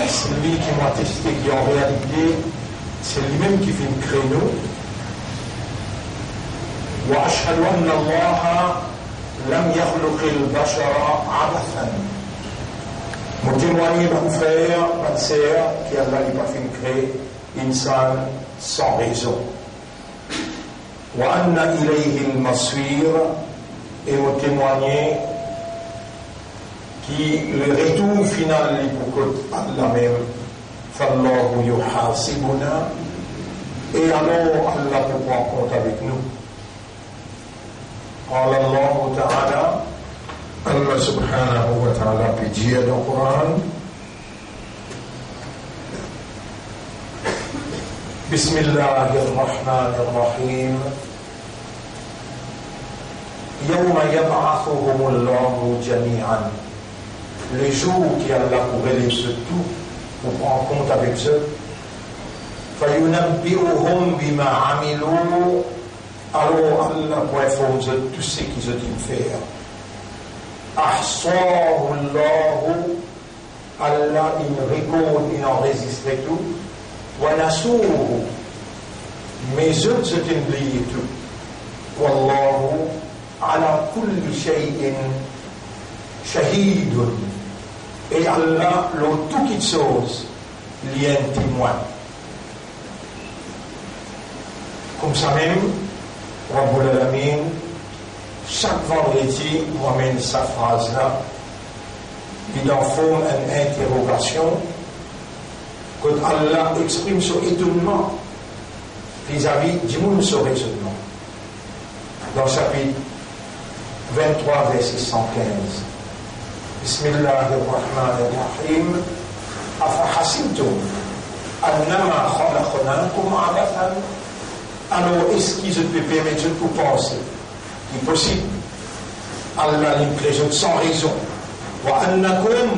c'est lui qui m'a testé, qui en réalité, c'est lui-même qui fait une créneau. وأشهد أن الله لم يخلق البشر عبثا. Mon témoigner, mon frère, ma sœur, qui Allah n'a pas fait créer insan sans raison. وأن إليه المصير, et mon témoigner qui le retour final est pour Allah même. فالله يحاسبنا, et alors Allah peut prendre compte avec nous. قال الله تعالى, Allah subhanahu wa ta'ala peut dire dans le Coran, بسم الله الرحمن الرحيم يوم يبعثهم الله جميعا, les jours qui Allah pourrait les tout pour prendre compte avec eux, فينبئهم بما عملوا, alors Allah pourrait informer tout ce qu'ils ont fait. أحصاه الله, Allah il record, il enregistre tout. ونسوه, mais eux ont oublié tout. والله على كل شيء شهيد, et Allah le tout qui chose il y a un témoin. Comme ça même Rabbul Alamin chaque vendredi m'amène sa phrase là, il en forme une interrogation quand Allah exprime son étonnement vis-à-vis du monde, son raisonnement. Dans le chapitre 23 verset 115, Bismillahirrahmanirrahim, Afahasibtum annama khalaqnakum abathan, alors est-ce qu'ils se peut permettre de vous penser qu'il est possible Allah les présente sans raison, wa annakum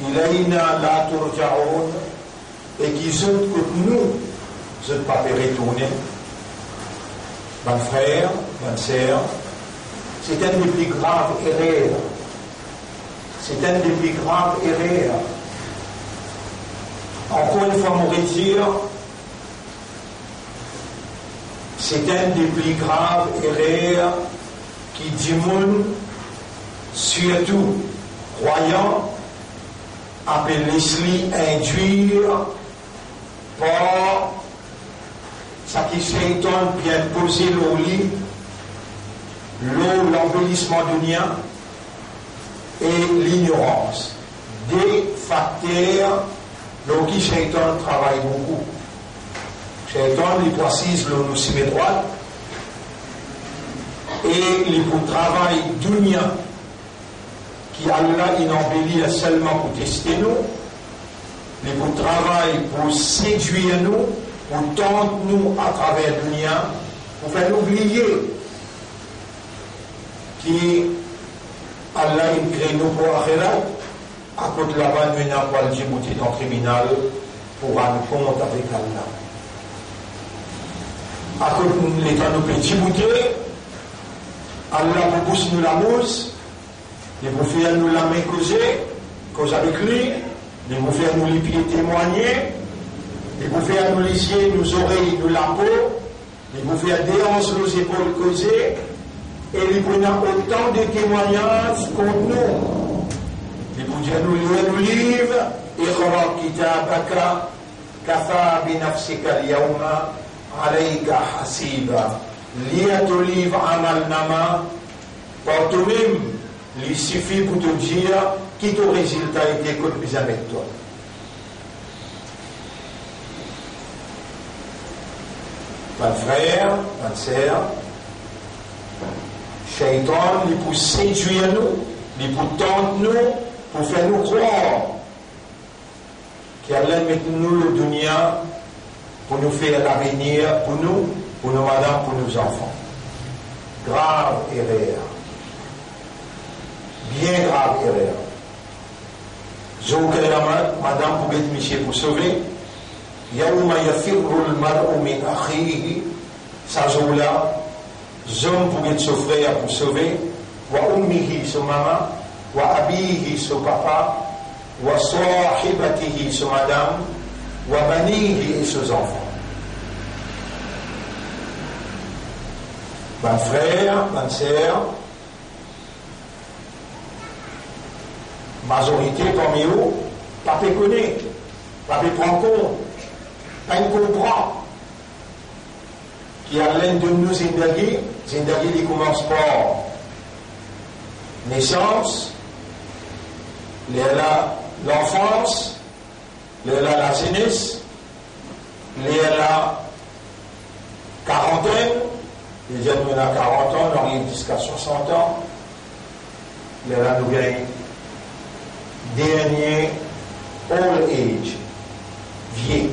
ilayna la turja'un, et qu'ils ont que nous ne pas retourner. Mon frère, ma sœur, c'est un des plus graves erreurs. C'est un des plus graves erreurs. Encore une fois, on dire, c'est un des plus graves erreurs qui dit monde, surtout croyant, appelle-les induire par ça qui s'étonne bien posé au lit, l'embellissement du lien et l'ignorance. Des facteurs dont qui Shaitan travaille beaucoup. Shaitan lui précise le nous s'y met droit et il pour travail dunya qui Allah il embellit seulement pour tester nous, il pour travail pour séduire nous, pour tenter nous à travers dunya, pour faire oublier qu'Allah il crée nous pour akhirat, à côté de là-bas nous n'avons pas le Djibouti dans le tribunal pour rendre compte avec Allah. À côté de l'état nous peut Djibouti, Allah vous pousse nous la mousse, il vous fait nous la main cause avec lui, il vous fait nous les pieds témoigner, il vous fait nous les yeux, nos oreilles, nous la peau, il vous fait des hanches, nos épaules causer, et il vous donne autant de témoignages contre nous. Il vous dit nous lire nos livres, Iqra kitabaka, kafa bi nafsika al-yawma alayka hasiba. Lire ton livre Amal Nama, par toi-même, il suffit pour te dire qui ton résultat était comme avec toi. Mon frère, ma sœur, Shaitan, il peut séduire nous, il peut tenter nous, pour faire nous croire qu'Allah met nous le dunya pour nous faire l'avenir, pour nous, pour nos madames, pour nos enfants. Grave erreur. Bien grave erreur. Je vous connais la madame pour être Michel pour sauver. Yaouma yafirru al-mar'u min akhihi, sa jour-là, j'homme pour être son frère pour sauver, wa ummihi son maman, wa abihi son papa, wa sahibatihi, sa madame, wa banihi, et ses enfants. Ban frère, ban sœur, majorité parmi eux, pas peut connaître, pas peut prendre compte, pas comprendre. Qui a l'un de nous zindagi qui commence par naissance, l'enfance, la jeunesse, la quarantaine, les jeunes on a 40 ans, on arrive jusqu'à 60 ans, nous gagnons dernier old age, vieux.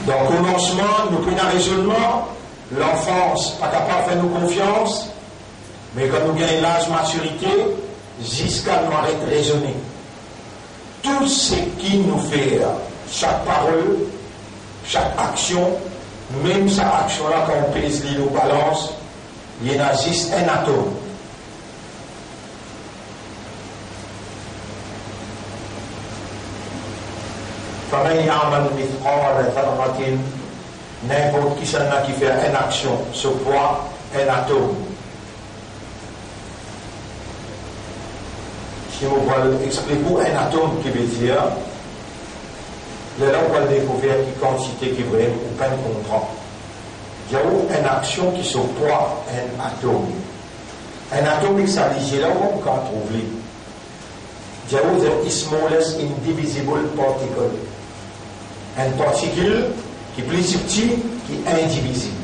Donc, au commencement, nous prenons un raisonnement, l'enfance, pas capable de faire nous confiance, mais quand nous gagnons l'âge maturité, jusqu'à nous arrêter de raisonner. Tout ce qui nous fait, chaque parole, chaque action, même cette action-là, quand on pèse l'île aux balances, il y en a juste un atome. N'importe qui qui fait une action, ce poids, un atome. Si on va expliquer un atome qui veut dire, là on va découvrir qui quantité qui veut ou pas comprend. Il y a une action qui se poids, un atome. Un atome qui s'allie là où on peut trouver. Il y a the smallest indivisible particle. Un particule qui est plus petit, qui est indivisible.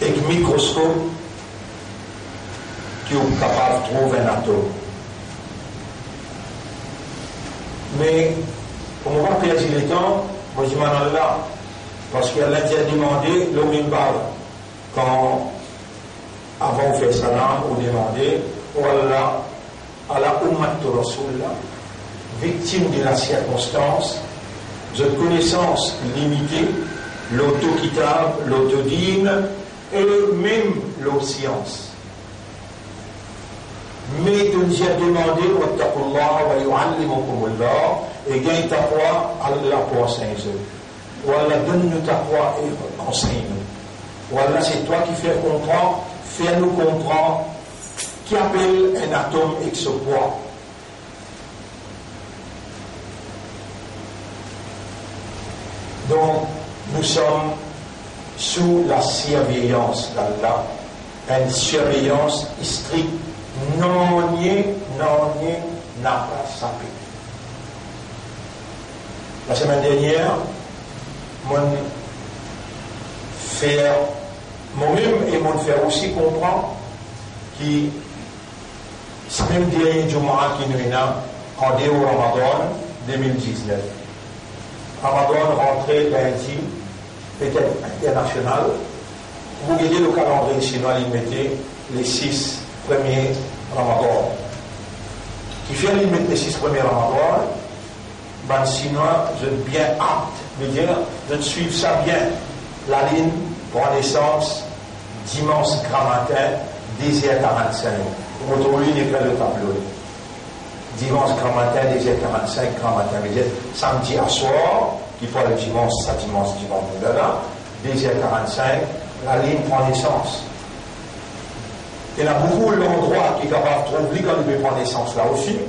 Et le microscope qui est capable de trouver un atome. Mais, pour ne pas perdre le temps, moi je m'en ai là. Parce qu'elle a déjà demandé l'homme une balle. Quand, avant de faire salam, on demandait, oh Allah, ala ummat Rasulullah, victime de la circonstance, de connaissances limitées, l'auto-kitab, l'autodine et même l'eau-science. Mais de nous a demandé wattaqullah wa yu'allimukumullah et gagne taqwa, Allah pour enseigner. Wallah donne-nous taqwa et enseigne-nous. Wallah c'est toi qui fais comprendre, fais-nous comprendre qui appelle un atome et ce poids. Donc, nous sommes sous la surveillance d'Allah, une surveillance stricte, non n'a pas sapé. La semaine dernière, moi-même et mon frère aussi comprend que ce même dernier Jumu'ah qui nous est en dehors Ramadan 2019. Ramadan rentré lundi, peut-être international. Vous voyez le calendrier chinois, il mettait les 6 premiers Ramadan. Qui fait il mettre les 6 premiers Ramadan, ben chinois, je suis bien apte de dire, je suis ça bien. La ligne prend naissance dimanche grand matin, 10h45. Vous trouvez les le tableau. Dimanche grand matin, 10h45, grand matin, samedi à soir, qui prend le dimanche, ça dimanche, là, 10h45, la ligne prend naissance. Il y a beaucoup d'endroits qui est capable de trouver quand il peut prendre naissance là aussi,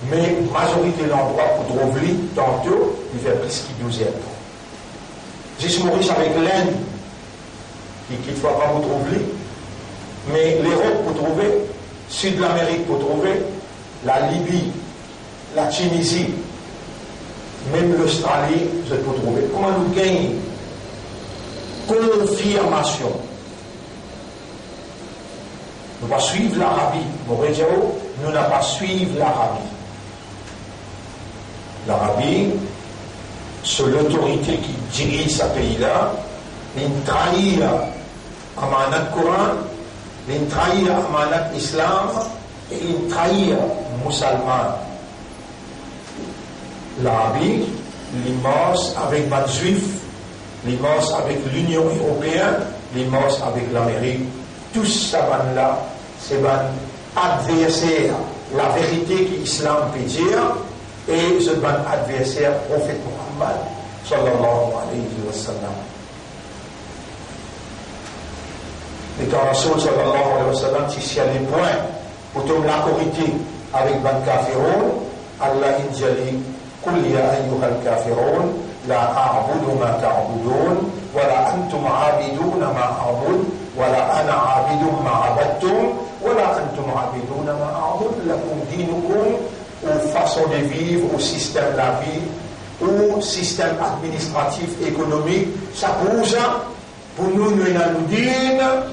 mais la majorité de l'endroit pour trouver tantôt, il fait plus qu'il 12 heures. Juste Maurice avec l'Inde, qui ne va pas vous trouver, mais l'Europe pour trouver, Sud de l'Amérique pour trouver, la Libye, la Tunisie, même l'Australie, je peux trouver. Comment nous gagnons confirmation? Nous ne pas suivre l'Arabie. Nous n'avons pas suivre l'Arabie. L'Arabie, c'est l'autorité qui dirige ce pays-là, il trahit Amanat Coran, il trahit Amanat Islam, et il trahit musulman. L'Arabie, l'immense avec les Juifs, l'immense avec l'Union européenne, l'immense avec l'Amérique, tout ça là, c'est un adversaire, la vérité que l'islam peut dire, et c'est un adversaire, prophète Muhammad, sallallahu alayhi wa sallam. Et quand Rasoul, sallallahu alayhi wa sallam, si à les points, pour tomber la corité avec ban kafirun, Allah injali, قل يا أيها الكافرون لا أعبد ما تعبدون ولا أنتم عابدون ما أعبد ولا أنا عابد ما عبدتم ولا أنتم عابدون ما أعبد لكم دينكم aux façons de vivre, au système de la vie, au système administratif, économique, ça bouge pour nous, nous nous dire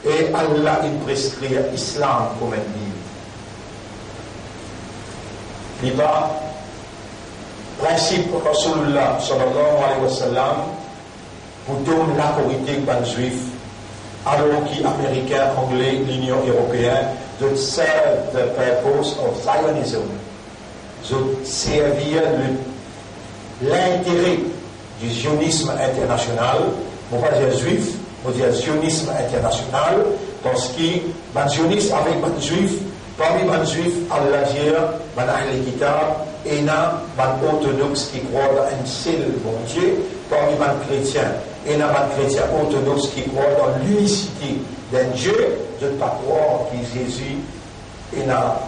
et Allah il prescrit l'islam comme un livre. Il va principe Rasulullah sallallahu alayhi wa sallam pour donner l'autorité aux juifs alors qu'Américains, Anglais, l'Union européenne de serve the purpose of Zionism, de servir l'intérêt du zionisme international, on va dire juif, on va dire zionisme international, parce que les zionistes avec les juifs, parmi les juifs, Allah dit, les Ahl Kitab, et là, les orthodoxes qui croient dans un seul bon Dieu, parmi les chrétiens, et là, les chrétiens orthodoxes qui croient dans l'unicité d'un Dieu, de ne pas croire que Jésus est là,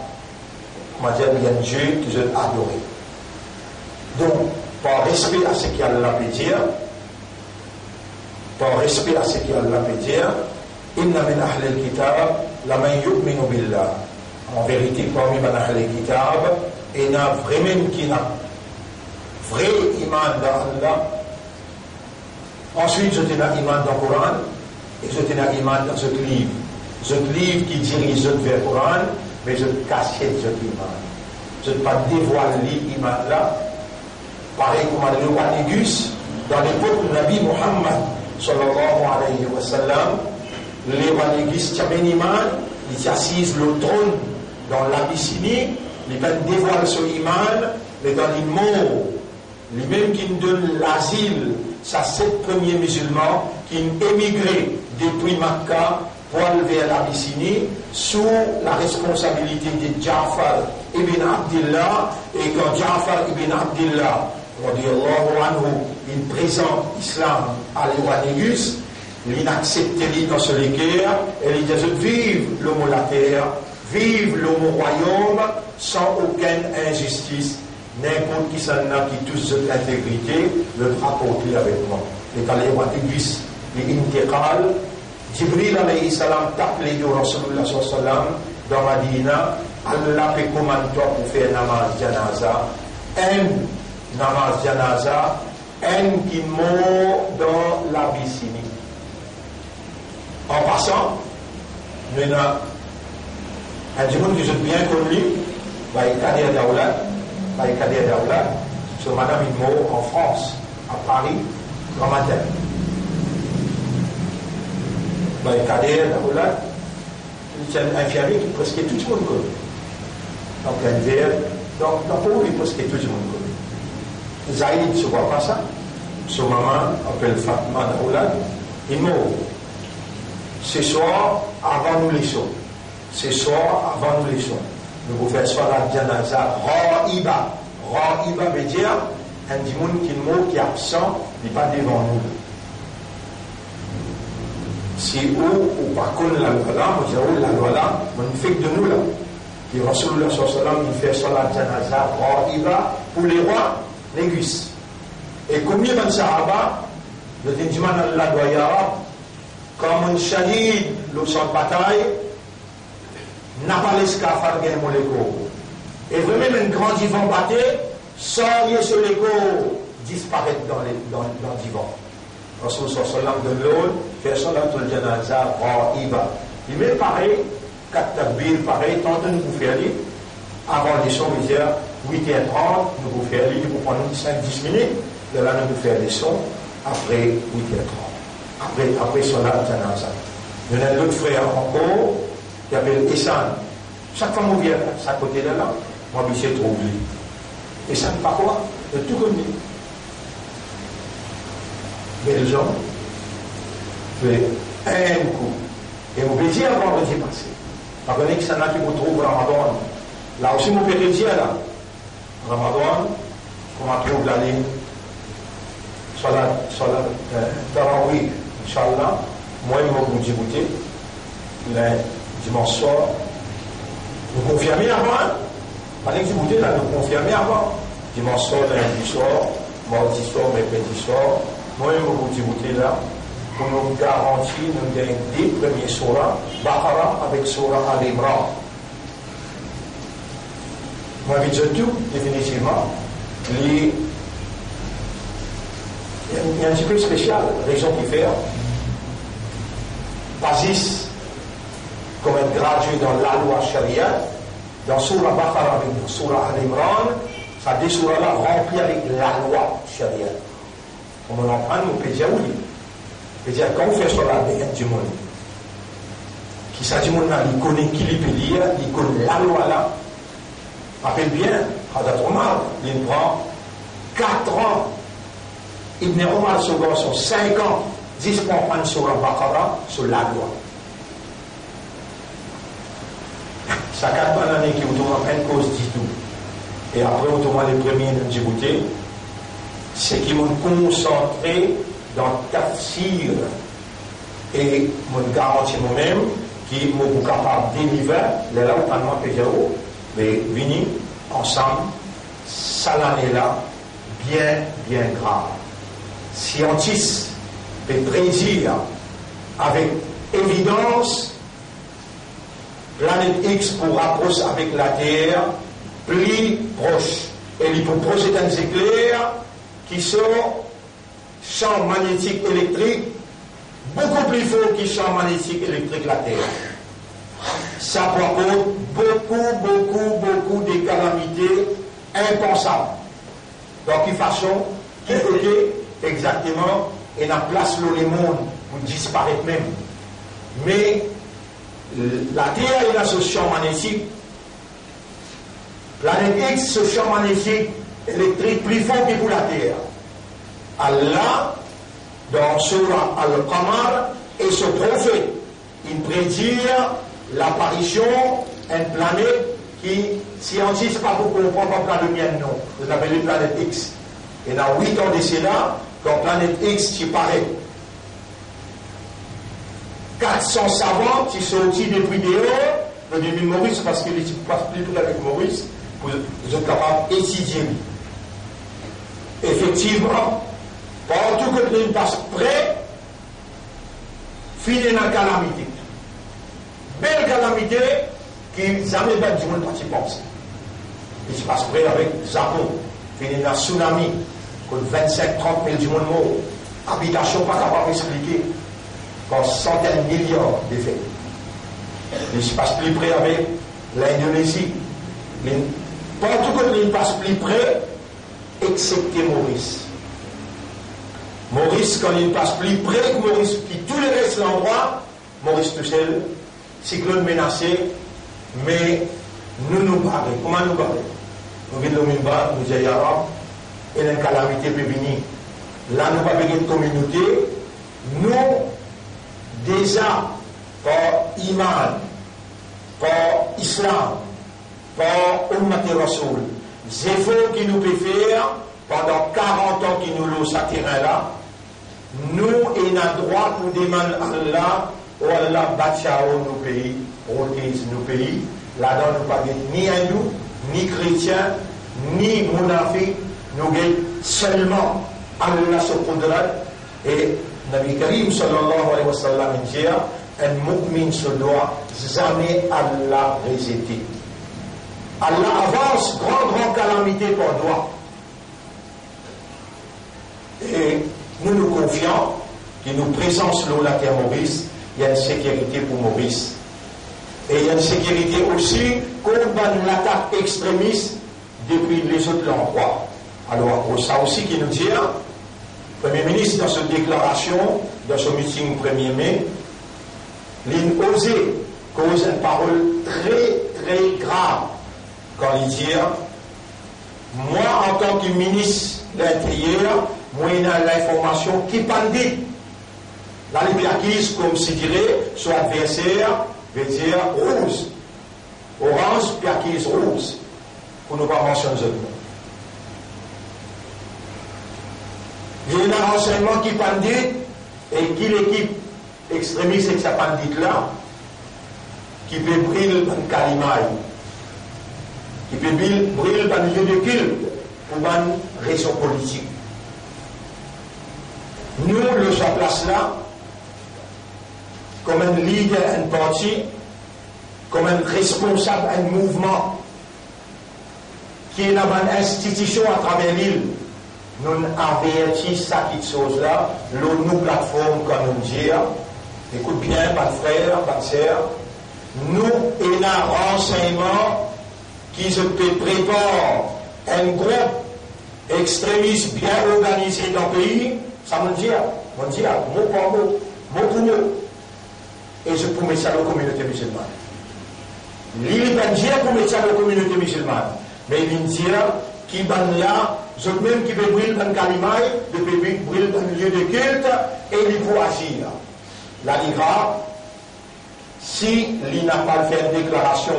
comment dire, il y a un Dieu que je adore. Donc, par respect à ce qu'Allah peut dire, par respect à ce qu'Allah peut dire, inna min ahl al-kitab la man yu'minu billah. En vérité, parmi les ahl al-kitab, il y a vraiment qui n'a vrai iman dans Allah. Ensuite, je tenais iman dans le Coran et je tenais iman dans ce livre. Ce livre qui dirige vers le Coran, mais je cachais ce iman. Je ne pas dévoiler l'iman là. Pareil comme le roi Négus, dans l'époque du Nabi Muhammad, sallallahu alayhi wa sallam, le roi Négus, qui a un iman, il s'assise le trône dans l'Abyssinie, il va dévoiler son iman, mais dans les morts, les mêmes qui nous donnent l'asile, ça 7 premiers musulmans qui ont émigré depuis Makkah pour aller vers l'Abyssinie sous la responsabilité de Ja'far ibn Abdillah, et quand Ja'far ibn Abdillah radiyallahu anhu, il présente l'islam à l'Iran Négus, il accepte dans ce guerre et il dit vive l'homme la terre, vive l'homme royaume sans aucune injustice, n'importe qui s'en a qui touche cette intégrité, le drapeau qui avec moi. Et quand l'Iran Négus, l'intiqal, Jibril alayhi salam tape les deux Rasulullah sallam dans Madina, Allah peut commander toi pour faire namaz janaza, namaz janaza, un qui mort dans l'Abyssinie. En passant, nous avons un monde que j'ai bien connu, Kader Daoulad, c'est madame il mort en France, à Paris, grand matin. Kader Daoulad, c'est un infirmier qui presque tout le monde connaît. Donc, un verre, donc, pour lui, presque tout le monde connaît. Zaïd ne se voit pas ça. Son maman appelle Fatma Daoulad, il mort. Ce soir, avant nous les sons. Ce soir, avant nous les sons. Nous vous faisons soit la janaza, Ra'iba. Ra'iba veut dire un dimoun qui est mort, qui est absent, il n'est pas devant nous. Si ou par contre la loi là, on dit la loi là, on fait que de nous là. Et Rasulullah sallam, il fait soit la janaza, Ra'iba, pour les rois, Négus. Et combien de sahaba, le Tinjiman Allah doya, comme un shahid, le champ de bataille, n'a pas l'escafard gain mon égo. Et vraiment un grand divan batté, sans lier sur l'égo, disparaître dans le divan. Rasulullah sallam de l'eau, fait salatul janaza, ra'iba. Il met pareil, 4 takbir, pareil, tant de nous faire lire, avant les sons, il dit 8h30, nous vous faire lire, pour prendre 5-10 minutes, de là, nous faire les sons, après 8h30. Après salat janaza. Il y a un autre frère encore, qui s'appelle Essan. Chaque fois qu'on vient à sa côté de là, moi, je suis trouvé. Essan, pas quoi? De tout connu. Belles gens, fait un coup. Et vous pouvez dire vendredi passé. Après, que ça n'a qui vous trouve Ramadan. Là aussi, mon père dit là. Ramadan, comment trouve l'année Salat Tarawih, Inch'Allah. Moi, je vais Djibouti. Le dimanche soir. Nous confirmons avant. Pendant que Djibouti, là, nous confirmons avant. Dimanche soir, lundi soir, mardi soir, mercredi soir. Moi, je vais Djibouti là. Pour nous garantir, nous gagnons des premiers surahs, Baqara avec surah Al-Imran. Moi, je dis tout, définitivement, il y a un petit peu spécial, raison qui fait, basis, comme être gradué dans la loi Sharia, dans surah Baqara avec surah Al-Imran, ça des surahs-là remplis avec la loi Sharia. Comme on en prend, nous peut dire oui. C'est-à-dire, quand on fait sur la bête du monde, qui s'agit du monde, il connaît qui il peut lire, il connaît la loi là. Rappelle bien, Hadrat Omar, il prend 4 ans. Ibn Omar Sogar sont 5 ans, 10 pour prendre sur la Baqara, sur la loi. Ça 4 ans l'année qui vous en pleine cause du tout. Et après, on tombe les premiers de Djibouti, c'est qu'ils m'ont concentré dans tafsir et me garantis moi-même qui m'ont capable de délivrer les là où pendant que mais venir ensemble ça l'année là bien grave scientifique peut prédire avec évidence planète X pour rapprocher avec la Terre plus proche et il peut projeter des éclairs qui sont champ magnétique électrique beaucoup plus fort que champ magnétique électrique la Terre. Ça provoque beaucoup de calamités impensables. Donc, une façon qui fait exactement et la place où le monde pour disparaître même. Mais la Terre est dans ce champ magnétique. Planète X, ce champ magnétique électrique plus fort que pour la Terre. Allah, dans Surah Al-Qamar, et ce prophète, il prédit l'apparition d'une planète qui, scientifique, pas beaucoup comprendre comme planète mienne, non. Vous appelez planète X. Et dans 8 ans de cela, quand planète X qui paraît, 400 savants qui sont sortis depuis dehors, le début de Maurice, parce qu'il ne passe plus tout avec Maurice, vous êtes capable d'étudier. Effectivement, partout que l'on passe près, finit dans la calamité. Belle calamité qui jamais bien du monde pas y penser. Il se passe près avec Japon, finit dans tsunami, que 25-30 000 du monde mort. Habitation pas capable d'expliquer, quand centaines de milliards d'effets. Il se passe plus près avec l'Indonésie. Partout que l'on passe plus près, excepté Maurice. Maurice, quand il passe plus près que Maurice, qui tous les restes de l'endroit, Maurice tout seul, cyclone menacé, mais nous parlons. Comment nous parlons? Nous venons de Mimba, nous sommes arabes, et la calamité peut venir. Là, nous pas besoin de communauté. Nous, déjà, par Iman, par Islam, par Ummat Rasoul, les efforts qui nous peut faire pendant 40 ans qui nous l'ont ce terrain-là, nous, et notre droit pour demander à Allah, ou Allah bâtira nos pays, protège nos pays. Là-dedans, nous pas ni hindous, ni chrétiens, ni monafiques, nous gagnons seulement Allah se Qudrat. Et Nabi Karim sallallahu alayhi wa sallam dit, un mu'min se doit jamais Allah rejeter. Allah avance grande calamité pour toi. Et nous confions que nous présence l'eau la terre Maurice, il y a une sécurité pour Maurice. Et il y a une sécurité aussi contre l'attaque extrémiste depuis les autres endroits. Alors, ça aussi qui nous dit, le Premier ministre, dans cette déclaration, dans ce meeting 1er mai, il a osé causer une parole très grave quand il dit, moi en tant que ministre de l'Intérieur, moi j'ai l'information qui pandit. La liberté, comme se dirait, son adversaire veut dire rose. orange, puis acquise rose, pour ne pas mentionner le nom. Il y a un renseignement qui pandit, et qui l'équipe extrémiste avec sa pandite là, qui peut brûler dans le calimaï, qui peut brûler dans le lieu de culte, pour une raison politique. Nous, le sa place là, comme un leader, un parti, comme un responsable, un mouvement, qui est dans une institution à travers l'île, nous avertissons ça qui chose là, nous plateforme comme nous dit, écoute bien, pas de frère, pas de sœur, nous et un renseignement qui se prépare un groupe extrémiste bien organisé dans le pays, ça me dit, mot par mot, mot pour mot. Et je peux mettre ça dans la communauté musulmane. L'île va dire pour mettre ça dans la communauté musulmane. Mais il va dire qui va là, je même qui peut brûler dans le calimaï, de brûler dans le lieu de culte, et il faut agir. La l'IRA, si il n'a pas fait une déclaration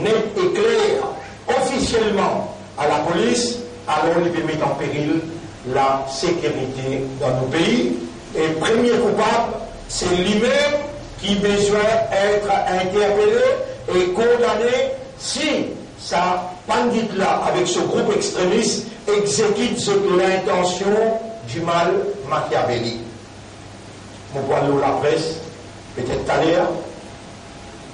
nette et claire, officiellement à la police, alors il peut mettre en péril la sécurité dans nos pays. Et le premier coupable, c'est lui-même qui besoin d'être interpellé et condamné si sa pandite là, avec ce groupe extrémiste, exécute l'intention du mal machiavélique. Mon point de la presse, peut-être tout à l'heure,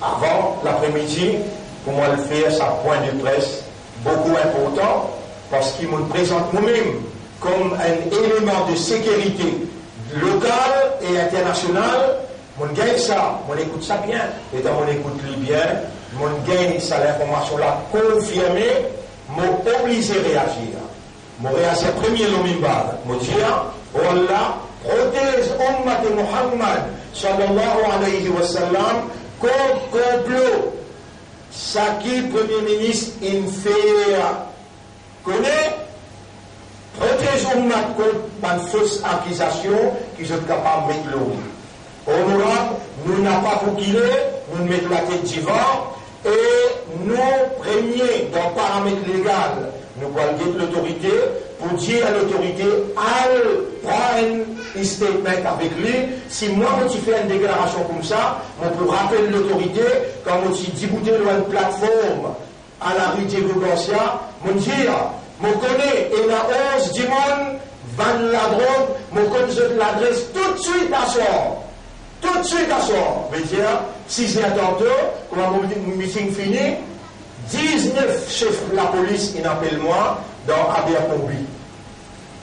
avant l'après-midi, pour moi le faire, ça point de presse beaucoup important, parce qu'il me présente nous-mêmes comme un élément de sécurité locale et internationale. Mon gagne ça, mon écoute ça bien, et dans mon écoute bien, mon gagne ça, l'information là confirmée, m'ont obligé à réagir. Mon réagir premier l'omimbar, mon dire, Allah, protège Ummat Muhammad, sallallahu alayhi wa sallam, contre complot. Ça qui, Premier ministre, il fait connaît, protège Ummat contre une fausse accusation qui sont capables de mettre l'eau. Honorable, nous n'avons pas pour qu'il est, nous mettons la tête du vent, et nous premiers dans le paramètre légal, nous allons dire l'autorité pour dire à l'autorité, elle prend un statement avec lui. Si moi, je fais une déclaration comme ça, on peut rappeler l'autorité, quand on dit débouter une plateforme à la rue Diego Garcia, on dit, je connais, et la 11 du monde, vend la drogue, je connais l'adresse tout de suite à soir. Tout de suite à soir. Je veux dire, si c'est un tantôt, comme mon meeting fini, 19 chefs de la police, ils appellent moi dans Abercrombie.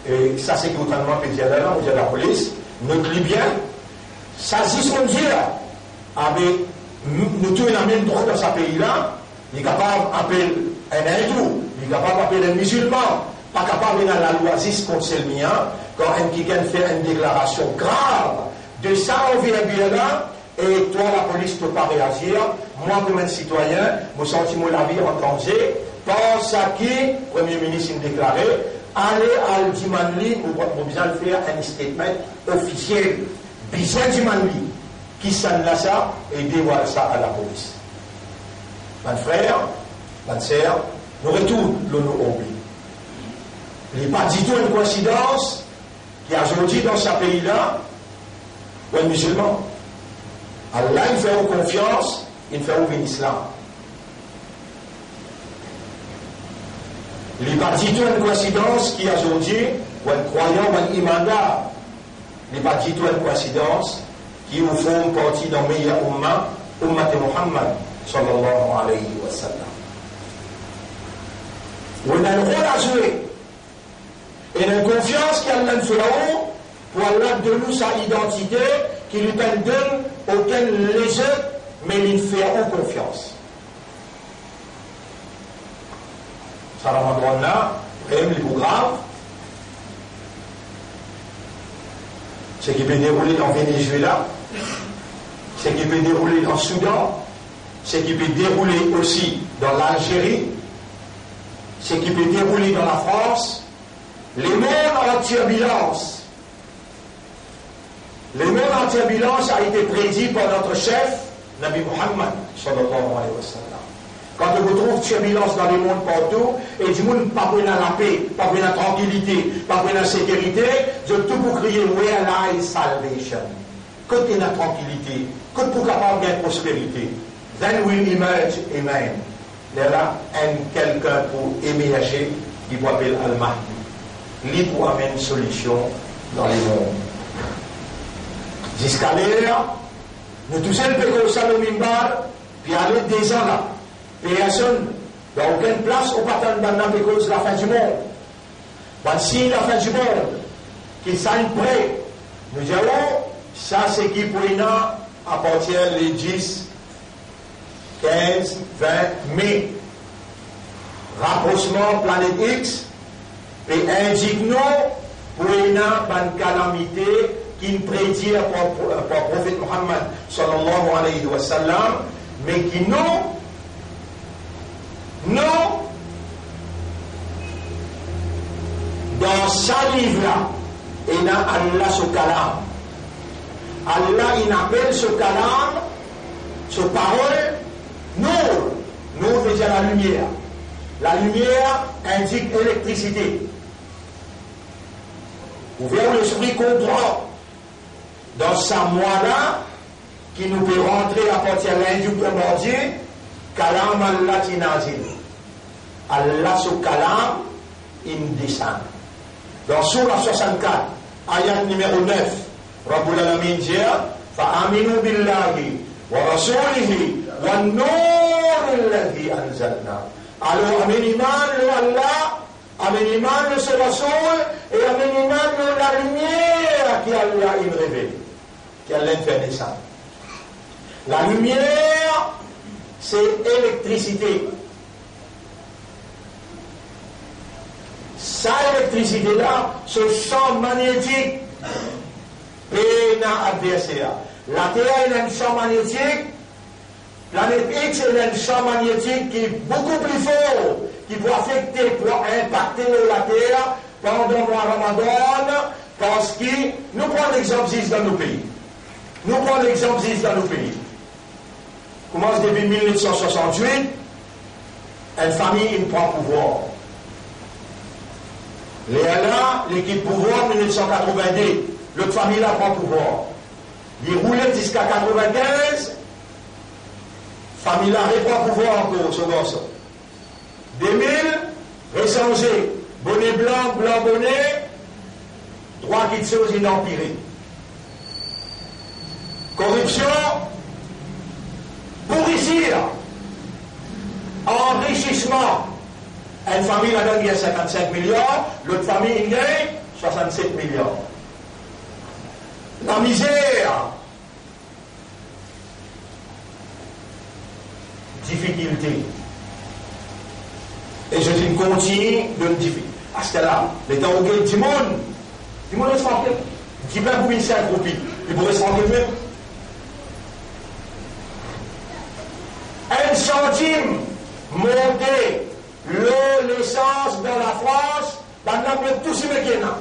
Et ça, c'est totalement pédiat là, on dit à la police, notre Libyen, ça, si on dit, nous tous la même droit dans ce pays-là, il est capable d'appeler un hindou, il est capable d'appeler un musulman, pas capable de la loi 10 contre celle mien, quand un quelqu'un fait une déclaration grave, de ça, on vient bien là, et toi, la police ne peut pas réagir. Moi, comme un citoyen, mon sentiment de la vie en danger, pense à qui, Premier ministre m'a déclaré, allez à Al-Dimanli, vous besoin de faire un statement officiel. Besoin Dimanli, qui s'en là ça, et dévoile ça à la police. Mon frère, ma sœur, nous retournons l'honneur au pays. Il n'est pas du tout une coïncidence qu'il y a aujourd'hui dans ce pays-là, ou un musulman. Allah, il fait confiance, il fait ouvrir l'islam. Il n'est pas du tout une coïncidence qu'il y a aujourd'hui, ou un croyant, ou un imandar. Il n'est pas du tout une coïncidence qui nous font partie d'un meilleur umma, ummat Muhammad, sallallahu alayhi wa sallam. On a le rôle à jouer. Et la confiance qu'Allah nous fait là-haut, pour Allah de nous sa identité, qui lui donne aucun les autres, mais il fait en confiance. Ça Ramadan là, même les plus graves, ce qui peut dérouler en Venezuela, ce qui peut dérouler en Soudan, ce qui peut dérouler aussi dans l'Algérie, ce qui peut dérouler dans la France, les mondes en turbulence. Le monde en turbulence a été prédit par notre chef, Nabi Muhammad, sallallahu alayhi wa sallam. Quand on retrouve turbulence dans le monde partout, et du monde pas pour la paix, pas pour la tranquillité, pas pour la sécurité, je tout pour crier, where lies salvation? Côté la tranquillité, côté pour capable de prospérité. Then we emerge, amen. Là, quelqu'un pour émerger, qui peut appeler Al-Mahdi. Lui pour amener une solution dans les mondes. Jusqu'à l'heure, nous tous le péché au salon mimbar, puis aller des ans là. Personne, dans aucune place, au patin dans la cause de la fin du monde. Quand si la fin du monde, qui s'en prêt, nous dirons, ça c'est qui pour nous appartient les 10, 15, 20 mai. Rapprochement planète X, et indique-nous pour nous une calamité qui nous prédit par le prophète Muhammad sallallahu alayhi wa sallam, mais qui nous, dans sa livre-là, il y a Allah ce kalam. Allah, il appelle ce kalam, ce parole, nous veut dire la lumière. La lumière indique électricité. Ouvert l'esprit comprend dans sa moi-là, qui nous peut rentrer à partir de l'indique primordial, kalam Allah tinazil. Allah ce kalam, il descend. Dans Surah 64, ayat numéro 9, Rabbul Alamin dit فَآمِنُوا بِاللَّهِ وَرَسُولِهِ وَالنُّورِ الَّذِي أَنزَلْنَا. Alors, amen iman le Allah, amen iman le Rasoul, et amen iman le la lumière qui Allah il révèle, qui Allah fait descendre. La lumière, c'est électricité. Sa électricité-là, ce champ magnétique, pénal adversaire. La Terre a un champ magnétique, planète X a un champ magnétique qui est beaucoup plus fort, qui peut affecter, pour impacter la Terre pendant le mois Ramadan, parce que nous prenons l'exemple 6 dans nos pays. Nous prenons l'exemple 6 dans nos pays. Commence depuis 1968, une famille il prend pouvoir. Là, l'équipe pouvoir 1982, l'autre famille là prend pouvoir. Il roulait jusqu'à 95, famille là reprend pouvoir encore, ce garçon. 2000, rechangé, bonnet blanc, blanc bonnet, trois petites choses inempirées. Corruption, pourrissir, enrichissement. Une famille là-dedans gagne 55 millions, l'autre famille gagne 67 millions. La misère, difficulté. Et je dis continue de le difficulté. À ce là, les temps où il y a du monde est tranquille. Dis bien pour une seule groupe, il pourrait se rendre même. Un centime monté. L'eau, l'essence dans la France, dans le tout ce qui est là.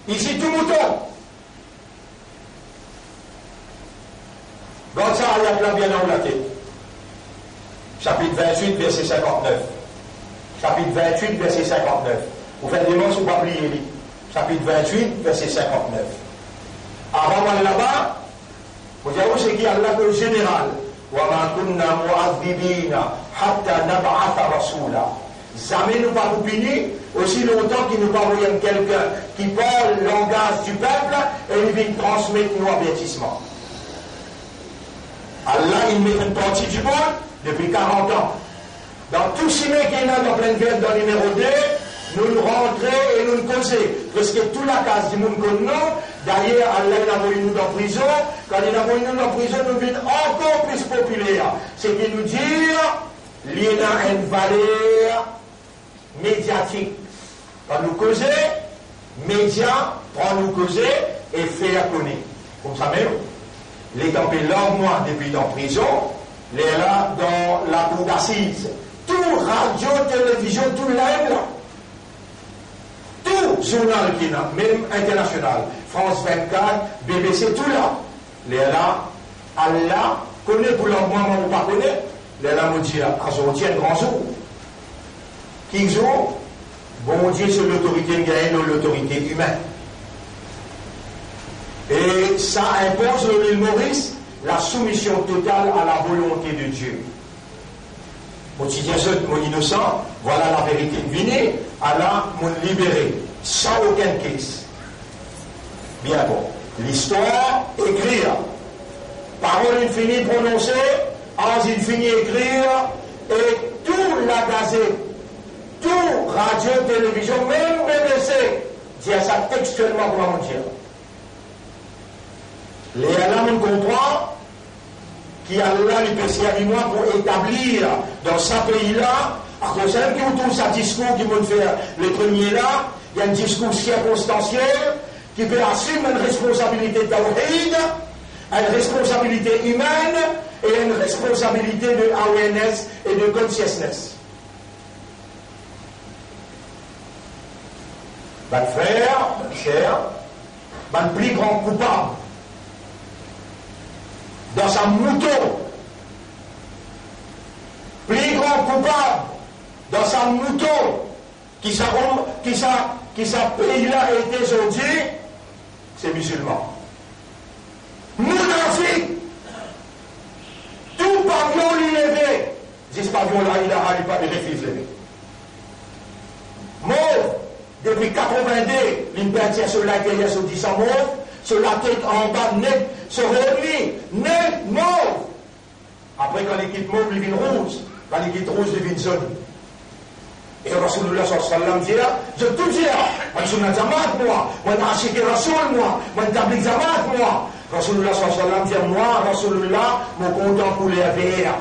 Ici, tout mouton. Donc ça, il y a plein bien dans la tête. Chapitre 28, verset 59. Chapitre 28, verset 59. Vous faites des mots, vous ne pouvez pas oublier. Chapitre 28, verset 59. Avant d'aller là-bas, vous savez c'est qui Allah le général. وَمَا كُنَّا مُعَذِّبِينَ حَتَّى نَبْعَثَ رَسُولًا. Jamais nous pas vous punir, aussi longtemps qu'il nous parle quelqu'un qui parle le langage du peuple et il vient transmettre nos avertissements. Allah, il met une partie du monde depuis 40 ans. Dans tout ce qui est là dans pleine gueule, dans le numéro 2, nous rentrons et nous causer. Parce que toute la case du monde comme nous, d'ailleurs, Allah il a envoyé nous dans prison. Quand il a envoyé nous dans prison, nous devenons encore plus populaires. C'est qu'il nous dit, il y a une valeur médiatique. Quand nous causons, médias, prend nous causer et faire connaître. Comme ça même, les campés moi depuis en prison, les là dans la cour d'assises. Tout radio, télévision, tout live là. Tout journal qui est là, même international, France 24, BBC, tout là. Les là, Allah connaît pour leur moment ou pas connaît, les lames disent, aujourd'hui, un grand jour. Qui joue? Bon Dieu, c'est l'autorité gagnée, l'autorité humaine. Et ça impose au l'île Maurice la soumission totale à la volonté de Dieu. Mon innocent, voilà la vérité. Venez, Allah m'a libéré, sans aucun case. Bien bon. L'histoire, écrire. Parole infinie prononcée, ans infinie écrire, et tout la gazette, tout radio, télévision, même BBC, dire ça textuellement pour mon dire. Les Allah me comprend qui Allah lui peut servir moi pour établir dans ce pays-là, à cause de qui autour de ce discours qui me fait les premiers là, il y a un discours circonstanciel qui peut assumer une responsabilité tawhid, une responsabilité humaine et une responsabilité de awareness et de consciousness. Mon frère, mon cher, mon plus grand coupable dans sa mouton, plus grand coupable dans sa mouton qui sa pays-là a été aujourd'hui, c'est musulman. Mounafik, tout pavillon lui levé, 10 pavillons là, il a pas de refus levé. Mauve, depuis 82, l'impertière sur la guerre sur 10 ans mauve, sur la tête en bas, net, sur remis, net, mauve. Après, quand l'équipe mauve, il vient rouge, quand l'équipe rouge, il vient jaune. Et Rasulullah sallallahu alayhi wa sallam dit, je tout dis, moi, je suis un zamat, moi, je suis un Rasul, moi, je suis un zamat, moi. Rasulullah sallallahu alayhi wa sallam dit, moi, Rasulullah, mon content pour les verts.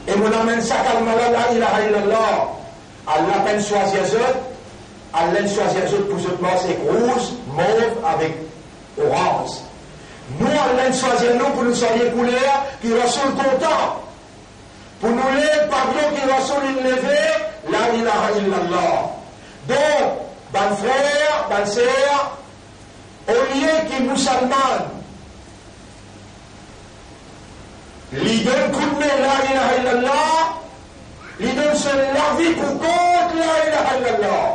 Et mon amène ça, la ilaha illallah. Allah peine choisir les autres, Allah choisir les autres pour se placer rouge, mauve avec orange. Nous, Allah choisir nous pour nous soyez couleurs qui Rasul content. Pour nous les pardons qui Rasul levé, la ilaha illallah. Donc, ban frère, ban sœur, au lieu qui musulman, lui donne coup de main la ilaha illallah, lui donne seul la vie pour contre la ilaha illallah.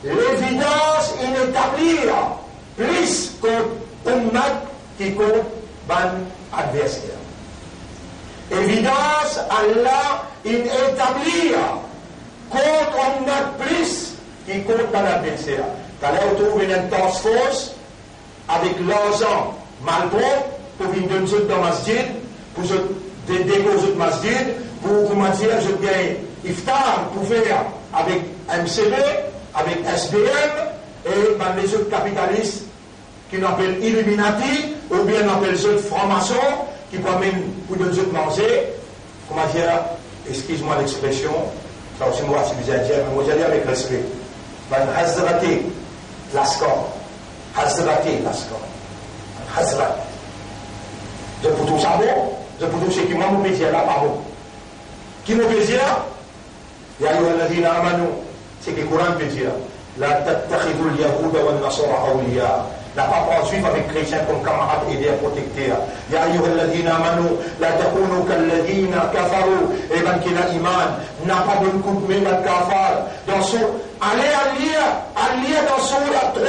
L'évidence inétablie, plus contre ummat qui contre ban adversaire. Évidence, Allah inétablie contre ummat plus qui contre ban adversaire. Quand on trouve une task force avec l'argent malbon pour venir donner dans le masjid, pour déposer le masjid, pour comment dire, je gagne iftar pour faire avec MCB, avec SBM et les autres capitalistes qui nous appellent Illuminati ou bien nous appellent les autres francs-maçons qui promènent pour donner autres manger. Comment dire, excuse-moi l'expression, ça aussi moi c'est bizarre à dire, mais moi j'allais avec respect. Hazrati Lascor, Hazrati Lascor, Hazrat. Je peux tout ça bon, je peux tout ce qui m'a mon plaisir là, pas bon. Qui mon plaisir? Ya ayyuhalladhina amanu, c'est que le Coran peut dire, la tattakhidul yahuda wal nasara awliya. N'a pas pour suivre avec chrétiens comme camarades et des protecteurs. Ya ayyuhalladhina amanu, la takunu kalladhina kafaru, et ben qui n'a iman, n'a pas de coup de main kafar. Dans son, allez à lire dans son 3,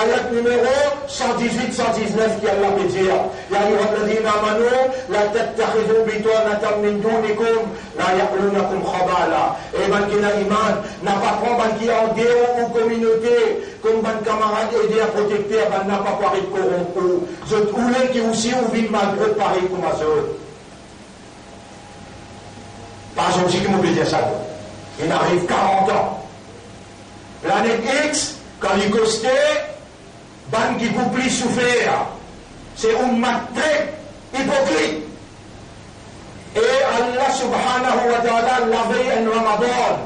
ayat numéro 118-119 qui Allah peut dire. Ya ayyuhalladhina amanu, la tattakhidhu bitanatan min dunikum, la ya'lunakum khabala. Et ben qui n'a iman, n'a pas prendre qui en dehors ou communauté, comme ban camarades et des protecteurs, n'a pas parlé de corrompu. Je trouvais qui aussi ont vu malgré pareil comme ça. Par exemple, si qui m'ont dire ça, il arrive 40 ans. L'année X, quand il costait, ban qui peut plus souffrir. C'est un matin hypocrite. Et Allah subhanahu wa ta'ala l'avait un Ramadan.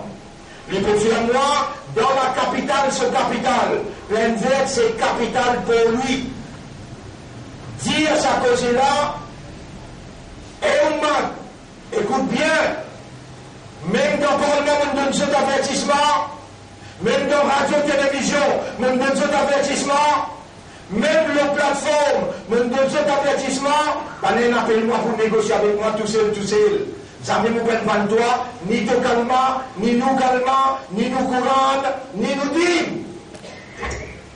Il peut faire moi, dans la capitale, ce capital. Plein vert, c'est capital pour lui. Dire sa cause-là, et on m'a, écoute bien, même dans le Parlement, on donne cet avertissement, même dans radio-télévision, on donne cet avertissement, Même la plateforme, me donne cet avertissement, allez, appelle-moi pour négocier avec moi tout seul. Jamais nous prennent toi, ni te calma, ni nous calma, ni nous courant, ni nous dit.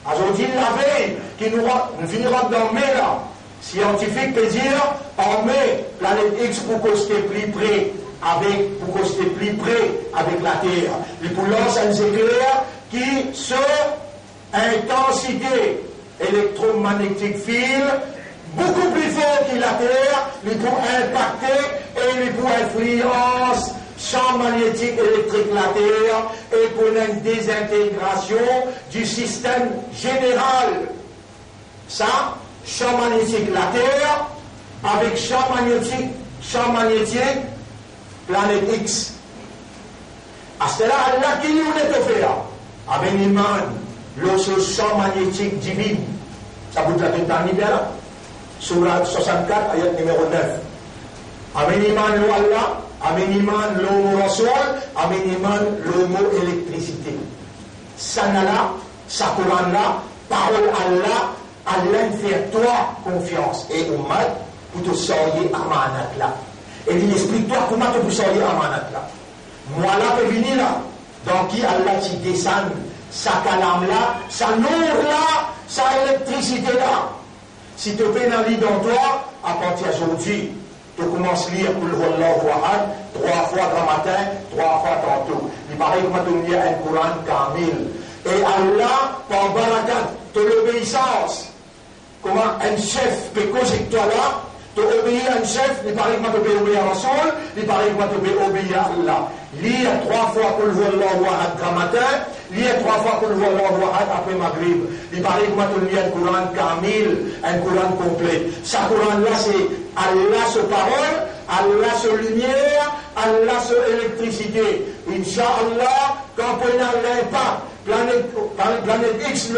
Aujourd'hui, la veille, qui nous finira dans mai là, scientifique peut dire, en mai, planète X pour coster plus près avec la Terre. Et pour lancer un éclair qui se intensité électromagnétique file beaucoup plus fort que la Terre, lui pour impacter et lui pour influence champ magnétique électrique la Terre et pour une désintégration du système général. Ça, champ magnétique la Terre avec champ magnétique planète X. À cela, Allah qui nous l'a fait avec l'iman, le champ magnétique divin. Ça vous l'a dit dans l'hiver, Surah 64, ayat numéro 9. Avec l'iman, le Allah, avec l'iman, le mot Rasul, avec l'iman, le mot électricité. Ça là, ça Coran là, parole Allah, Allah fait toi confiance. Et au mal, pour te sortir amanat là. Et il explique-toi comment tu peux sortir amanat là. Moi là, je venir là. Donc, qui Allah t'y descend, sa calame là, sa nour là, sa électricité là. Si tu fais un lit dans toi, à partir d'aujourd'hui, tu commences à lire Kul Huwallahu Ahad 3 fois grand matin, 3 fois tantôt. Il paraît que tu lis un Coran kamil. Et Allah, par barakat, de l'obéissance, comment un chef peut causer toi là, tu obéis à un chef, il paraît que tu peux obéir à Rasul, il paraît que tu peux obéir à Allah. Lire 3 fois Kul Huwallahu Ahad grand matin, lire 3 fois Kul Huwallahu Ahad après Maghrib. Il paraît que tu lis un Coran kamil, un Coran complet. Ce Coran là, c'est Allah se parole, Allah se lumière, Allah se électricité. Inch'Allah, quand on a l'impact, planète X,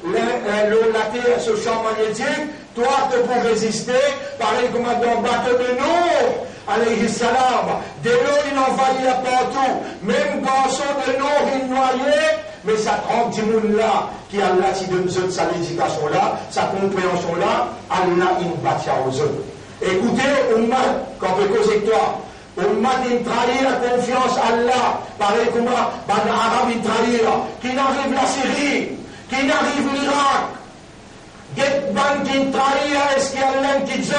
la Terre, ce champ magnétique, toi, tu peux résister, pareil comme dans bateau de Nour, alayhi salam. De l'eau, il envahit partout. Même garçon de Nour, il noyait. Mais ça trompe du monde là, qui Allah s'y donne sa l'éducation là, sa compréhension là, Allah il bâtit aux autres. Écoutez, Ummat, quand on peut causer toi, Ummat il trahit la confiance à Allah, pareil comme l'Arabe il trahit, qui n'arrive la Syrie, qui n'arrive l'Irak, Getban qui trahit, est-ce qu'il y a l'un qui dit,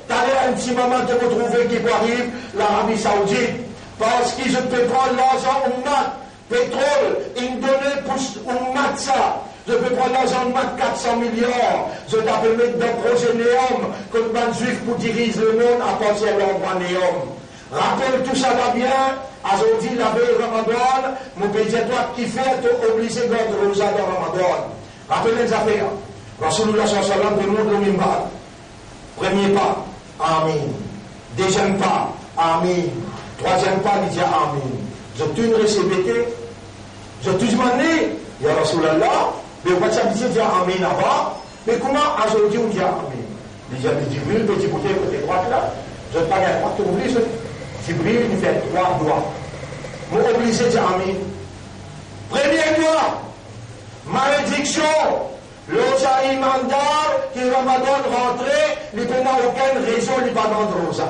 t'allais un petit moment te retrouver qui peut arriver, l'Arabie Saoudite, parce qu'ils ne peuvent prendre l'argent Ummat, pétrole, il donnait pour Ummat ça. Je peux prendre l'argent de 400 millions. Je t'appelle mettre dans le projet Néom, comme un juif pour diriger le monde à partir de l'endroit Néom. Rappelle tout ça va bien. Aujourd'hui, la veille Ramadan, mon pédiatre qui fait, t'es obligé de garder le rosa dans Ramadan. Rappelle les affaires. Rasulullah sallallahu alayhi wa sallam demande le mimbar. Premier pas, Amin. Deuxième pas, Amin. Troisième pas, il dit Amin. Je t'une répété. Je t'une demandé, ya Rasulallah. Mais on va dire Amin avant. Mais comment aujourd'hui on dit Amin? Déjà, Jibril, petit côté droit là. Je ne parle pas de t'obliger. Jibril, il fait 3 doigts. Moi, obligé de dire Amin. Premier doigt, malédiction. L'osa imandar, qui Ramadan rentré, il n'y a aucune raison, il n'y a pas de rosa.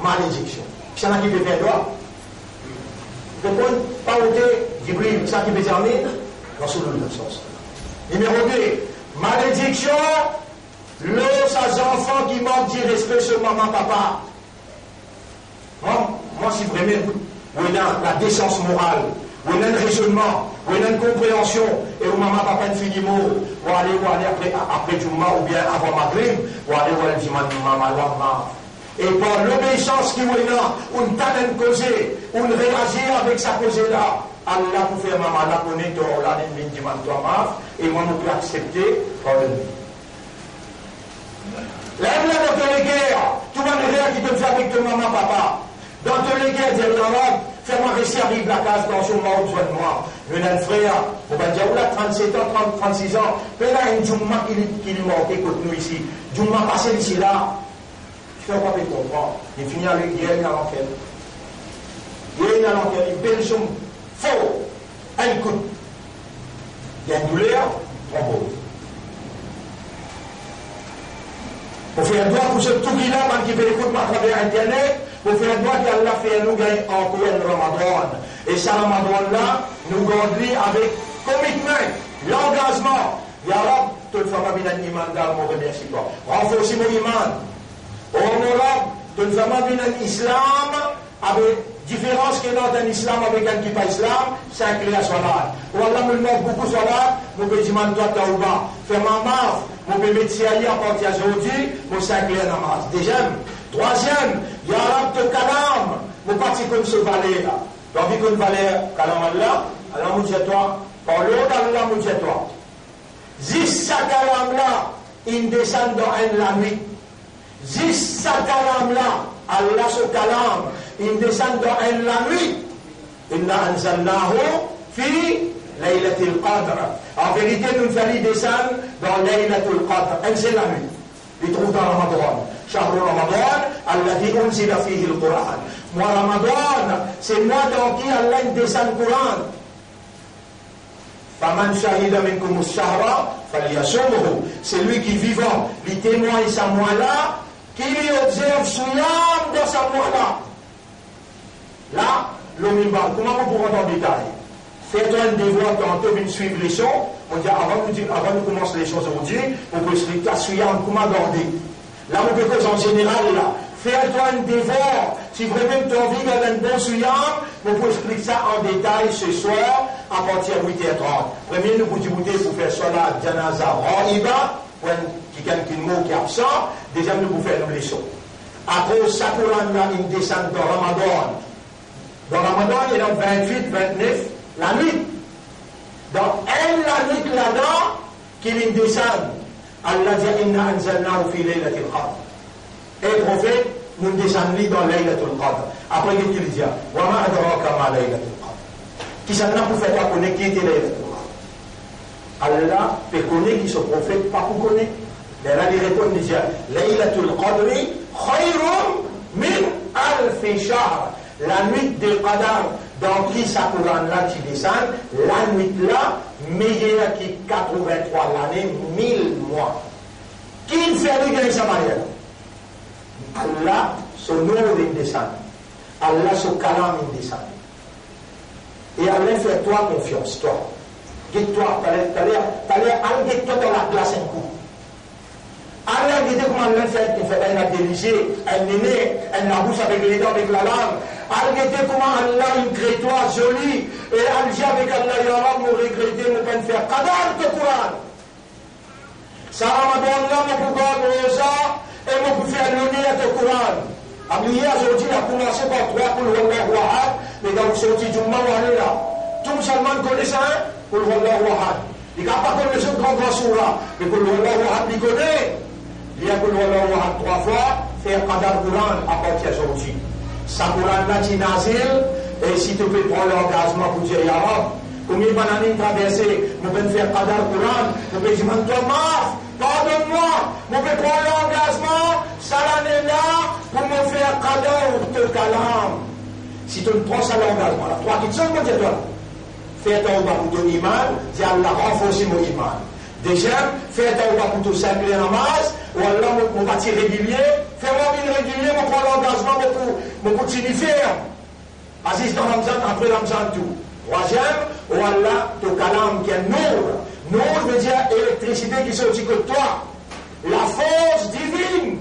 Malédiction. C'est ça qui peut faire doigt. Pourquoi pas ôter Jibril, c'est ça qui peut dire Amin? Numéro 2, malédiction, les enfants qui manquent du respect sur maman, papa. Moi, si vraiment, vous avez la décence morale, vous avez un raisonnement, vous avez une compréhension, et où maman, papa, ne finit mot, vous allez après Juma ou bien avant Maghrib, vous allez voir le maman. Et par l'obéissance qui est là, on t'a causé, on réagit avec sa causée là. Allah pour faire maman la connaître, on l'a dit, et moi, on peut accepter, pardonner. Là, dans toutes les guerres, tout le monde qui te fait avec ton maman, papa. Dans toutes les guerres, dire l'Arabe, fais-moi rester, arrive la case, dans son mort, besoin de moi. Je n'ai un frère, on va dire, on a 37 ans, 36 ans, mais là, il y a une Jumma qui lui manque, écoute nous ici. Jumma passé ici là. Je ne fais pas comprendre. Il finit avec Yéen à l'enquête. Yéen à l'enquête, il belle somme, faux, un coup. Il y a une douleur, trombone. faire droit pour ce tout qui là, qui peut écouter à travers Internet, pour faire droit qu'Allah fait nous gagner encore un Ramadan. Et ce Ramadan là, nous gardons avec commitment, l'engagement. Ya Rab, toute femme a un iman dans mon remercie toi. Renforcez mon iman. Oh mon Rab, toute femme a un islam avec différence qu'il y a dans un islam avec un qui pas islam, c'est un clé à salat. Ou Allah me demande beaucoup salat, mon petit man doit taouba. Faire ma marque, mon bébé de Siaï à partir d'aujourd'hui, mon c'est un clé à namaz. Deuxième. Troisième, Ya Rab te kalam, mon parti comme ce valet là. Donc, vu qu'on valet kalam Allah, Allah nous dit toi, par l'eau d'Allah nous dit toi. Zis sa kalam là, il descend dans la nuit. Zis sa kalam là, Allah ce kalam, il descend dans la nuit. Inna anzalnahu fi laylatil qadr. En vérité, nous allons descendre dans laylatul qadr. C'est la nuit. Il trouve dans Ramadan. شهر رمضان الذي أنزل فيه القرآن. Moi Ramadan, c'est moi dans qui Allah descend le Coran. فمن شهد منكم الشهر فليصمه. C'est lui qui vivant, il témoigne sa mois-là, qui lui observe Souyam dans sa mois-là. Là, l'homme il va. Comment on pourra en détail? Faites-toi un devoir tantôt de suivre les choses. On dit avant de commencer les choses aujourd'hui, on peut expliquer à Souyam comment garder. Là, on peut cause en général, là, fais-toi un devoir. Si vraiment tu as envie d'avoir un bon souyam, on peut expliquer ça en détail ce soir à partir de 8h30. Premier, nous pouvons pour faire salat, janaza, ra'iba, pour quelqu'un qui est absent. Deuxième, nous pouvons faire nos leçons. Après, ça Coran, là, il descend dans Ramadan. Dans Ramadan, il y a 28, 29, la nuit. Dans la nuit là-dedans, qu'il descend. Allah dit inna anzalnahu fi laylatil qadr. Et prophète, nous descendons dans laylatul qadr. Après qu'est-ce qu'il dit? Wa ma adraka ma laylatul qadr. Qui s'en a pour faire connaître qui était laylatul qadr? Allah fait connaître qui ce prophète pas pour connaître. Mais là il répond il dit laylatul qadr khayrun min alf shahr. La nuit de Qadar dans qui sa Coran là qui descend, la nuit là meilleure que 83 l'année, 1000 mois. Qui fait lui gagner sa mariage? Allah, son nom il descend. Allah, son kalam il descend. Et Allah fait toi confiance, toi. Guide-toi, t'as l'air guide-toi dans la classe un coup. Allah dit comment Allah fait qu'il fait un intelligé, un aîné, un la bouche avec les dents, avec la langue. Allah dit comment Allah il crée toi joli. Et Allah dit avec Allah, ya Rab, nous regretter, nous peine faire Qadar de Coran. Ça Ramadan là, nous pouvons garder ça et nous pouvons faire l'honneur à ce Coran. Hier, aujourd'hui, on a commencé par 3 pour le Wallah Wahad, mais dans le sorti du Mawah, on est là. Tout musulman connaît ça, hein, pour le Wallah Wahad. Il n'a pas connu ce grand sourd-là, mais pour le Wallah Wahad, il connaît. Il y a que le Wallah Wahad 3 fois, faire Qadar Quran à partir d'aujourd'hui. Ça Quran là, tu nazil, et si tu peux prendre l'engagement pour dire, ya Rab, combien d'années traversées, nous pouvons faire Qadar Quran, nous pouvons dire, Thomas, pardonne-moi, nous pouvons prendre l'engagement, ça l'année-là, pour me faire Qadar te kalam. Si tu ne prends ça l'engagement, là, toi qui te sens, dis-toi là. Fais tawba pour ton iman, dis Allah, renforce mon iman. Deuxième, fais tawba pour ton simple namaz, ou Allah, mon bâti régulier, fais-moi une régulier, mon prends l'engagement, mon continue faire. Aziz dans Ramzan, après Ramzan tout. Troisième, ou Allah, ton kalam qui est nour. Nour veut dire électricité qui sortit que toi. La force divine.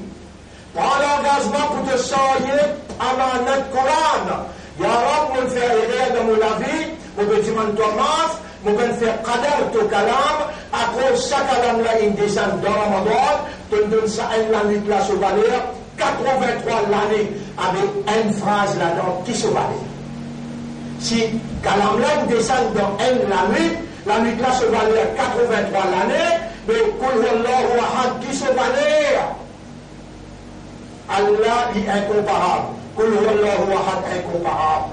Prends l'engagement pour te sortir à notre Coran. Ya Rab, on fait erreur dans mon vie, on peut dire Thomas, on peut faire Qadar to kalam, à cause chaque kalam là, il descend dans Ramadan, tu donnes ça une nuit là sur valeur, 83 l'année, avec une phrase là-dedans qui se valait. Si kalam là, il descend dans la nuit là se valeur 83 l'année, mais Kul Wallahu Ahad qui se valait. Allah est incomparable. Kul Wallahu Ahad incomparable.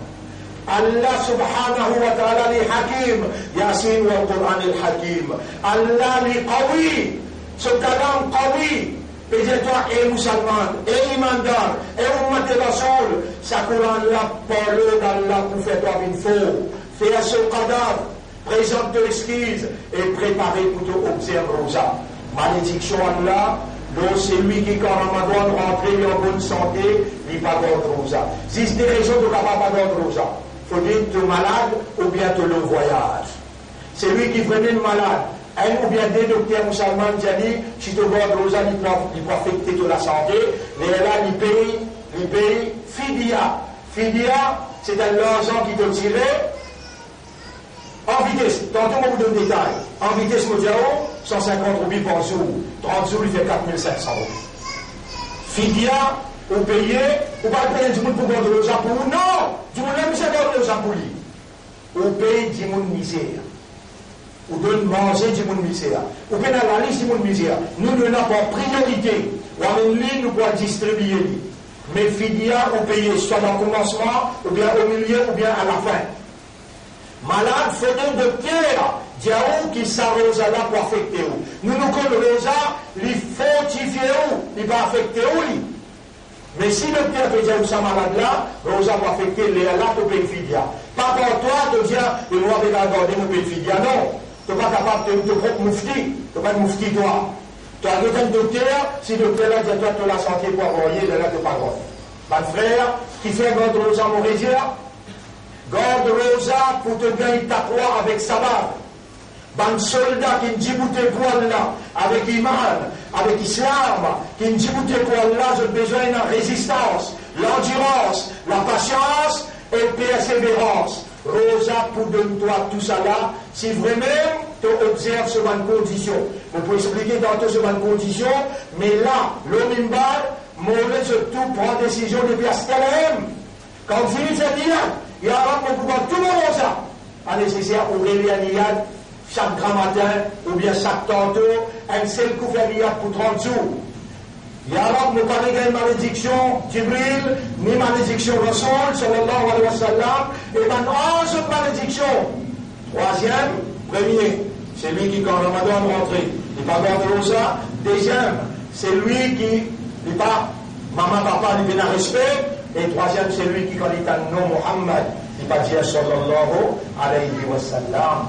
Allah subhanahu wa ta'ala est hakim. Yasin wa Qur'an al-hakim. Allah est qawi. Ce kalam qawi. Et dis-toi, et musulman, et imandar, et ummat et rasoul. Sa Qur'an là, parle d'Allah pour faire toi une faux. Fais ce qadar. Présente de l'exquise et préparez pour te observer ça. Malédiction Allah. Donc c'est lui qui, quand Ramadan rentre, il est en bonne santé, il pas d'ordre rosa. Si c'est des raisons de pas d'ordre rosa, il faut dire que tu es malade ou bien tu es le voyage. C'est lui qui venait malade. Un ou bien des docteurs musulmans disent si tu gardes rosa, il peut affecter toute la santé. Mais là, il paye fidia. Fidia, c'est un l'argent qui te tire en vitesse. Tantôt, on vous donne des détails. En vitesse, mondiale, 150 roupies par jour. 30 jours, il fait 4500 roupies. Fidia, vous payez, vous pas payer du monde pour garder le Japon. Non! Du monde même, c'est garder le Japon. Vous payez du monde misère. Vous donnez manger du monde misère. Vous payez dans la liste du monde misère. Nous n'avons pas priorité. Ou en une ligne, nous pouvons distribuer. Mais fidia, vous payez soit dans le commencement, ou bien au milieu, ou bien à la fin. Malade, faut de docteur, diaou qui s'arrose là pour affecter où. Nous connaissons rosa, il fortifie où, il va affecter où. Mais si le docteur peut dire où ça malade là, rosa va affecter les là pour payer fidia. Pas pour toi de dire, et moi je vais regarder mon payer fidia. Non, tu n'es pas capable de te prendre moufti, tu n'es pas de moufti toi. Tu as un docteur, si le docteur là dit toi tu as la santé pour envoyer, là tu n'as pas droit. Mon frère, qui fait garde rosa Morésia, garde rosa pour te gagner ta croix avec sabbat. Ban soldat qui dit bouté poil là, avec iman, avec islam, qui dit bouté poil là, j'ai besoin de résistance, l'endurance, la patience et la persévérance. Rosa pour donner-toi tout ça là, si vraiment tu observes ce bonne condition. On peut expliquer dans ce bonne condition, mais là, l'homme mauvais surtout prend décision depuis Astelem. Quand il dit il y a un pouvoir tout le monde ça. À nécessaire Aurélie Aniyad, chaque grand matin, ou bien chaque tantôt, un seul coup pour 30 jours. Il y a un ne pas une malédiction, Jibril, ni malédiction Rasoul, sallallahu alayhi wa sallam, et maintenant 11 malédictions. Troisième, premier, c'est lui qui, quand Ramadan rentre, il va garder ça. Deuxième, c'est lui qui, il pas, maman, papa, il vient à respect. Et troisième, c'est lui qui, quand il a le nom Muhammad, il va dire sallallahu alayhi wa sallam.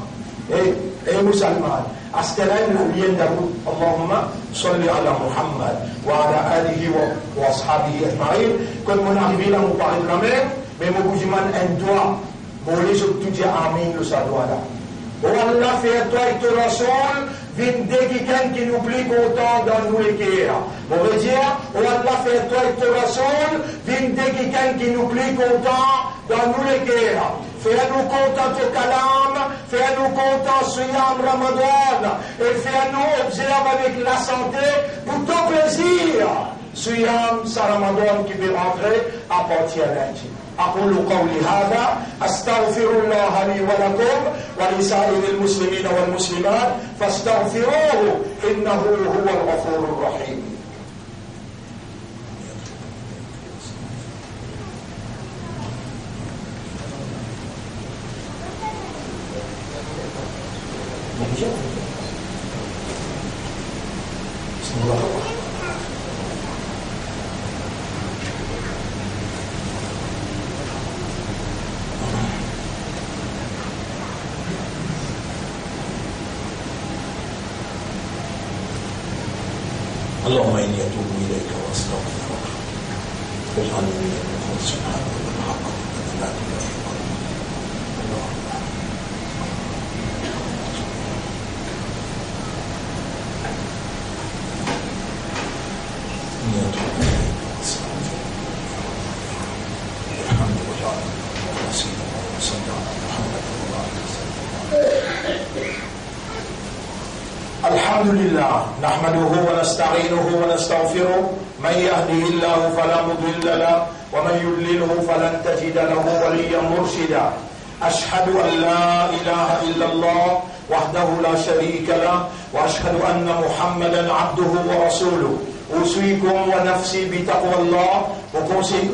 Et musulman, Astelem, la lienne d'Aboud, Allahumma salli ala Muhammad, wa ala alihi wa ashabihi ajma'in. Quand on arrive là, on parle de la même, mais mon bougiman, un doigt, mon les autres, tout dit amin, le sa doigt là. Oh Allah, fait toi et ton rasoul, vin quelqu'un qui nous plie content dans nous les guerres. On veut dire, oh Allah, fait toi et ton rasoul, vin quelqu'un qui nous plie content dans nous les guerres. Fais-nous content au kalam, fais-nous content Siyam Ramadan, et fais-nous observer avec la santé pour ton plaisir. Siyam, sa Ramadan qui peut rentrer, appartient à l'Inti. أقول قولي هذا أستغفر الله لي ولكم ولسائر المسلمين والمسلمات فاستغفروه إنه هو الغفور الرحيم. بسم الله الرحمن الرحيم. اللهم إني أتوب إليك وأستغفرك واجعلني من المخلصين سبحانك والحق لا إله إلا الله. إني أتوب إليك وأستغفرك الحمد لله وسيدنا وصلى على محمد وعلى آله وسلم. الحمد لله نحمده ونستعينه ونستغفره من يهده الله فلا مضل له ومن يضلله فلن تجد له وليا مرشدا. أشهد أن لا إله إلا الله وحده لا شريك له وأشهد أن محمدا عبده ورسوله. أوصيكم ونفسي بتقوى الله. Mon conseil